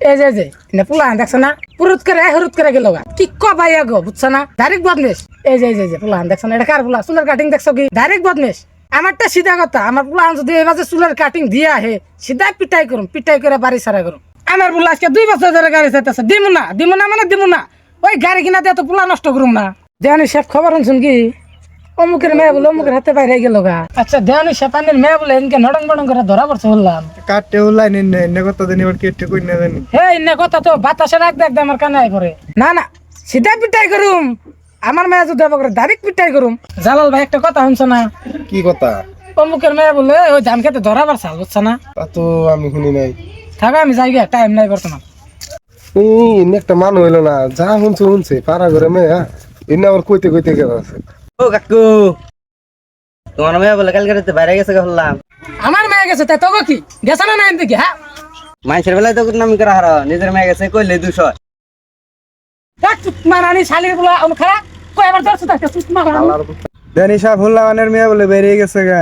এই যে না পোলা দেখছ না পুরুত করে গেল কি কবাইয়া গো বুঝছ না ডাইরেক্ট বদমেশ এই যে পোলা দেখছ না এটা কার পোলা চুলের কাটিং দেখছো কি ডাইরেক্ট বদমেশ আমারটা সিধা কথা আমার পোলা যদি এবারে চুলের কাটিং দিয়ে আহে সিধা পিটাই করে বাড়ি সারা করুম আমার পোলা আজকে 2 বছর ধরে গাড়ি চাইতেছে দিমু না ওই গাড়ি কিনা দিয়ে তো পোলা নষ্ট করুম না দেওয়ানি সাহেব খবর শুন কি অমুকের মেয়ে বলে অমুকের হাতে বাইরে গেল গা আচ্ছা দেওয়ানি সাহেব মেয়ে বলে এনকে নড়ং বড়ং করে ধরা পড়ছে বললাম কাটতে হলাই নে কথা দেনি ওর কেটে কই না জানি হে ইন্নে কথা তো বাতাসে রাখ দেখ আমার কানে আই পড়ে না সিধা পিটাই করুম আমার মেয়ে যদি দেব করে ডাইরেক্ট পিটাই করুম জালাল ভাই একটা কথা শুনছ না কি কথা অমুকের মেয়ে বলে ওই ধান খেতে ধরা পড়ছে বুঝছ না তা তো আমি শুনি নাই থাকা আমি যাই গিয়া টাইম নাই বর্তমান ইন একটা মান হইলো না যা শুনছে পাড়া ঘরে মেয়ে ইন আবার কইতে গেল আছে ও কাকু তোমার মেয়ে বলে কালকে রাতে বাইরে গেছে বললাম আমার মেয়ে গেছে তাই তোকে কি গেছে না এদিকে কি হ্যাঁ মানুষের বেলায় তো নামি করা হারা নিজের মেয়ে গেছে কইলে 200 দেখ মারানি শালির বলা খারাপ কই এবার ধরছ তাকে সুতমা দেনি সাহেব হল্লানের মেয়ে বলে বেরিয়ে গেছে গা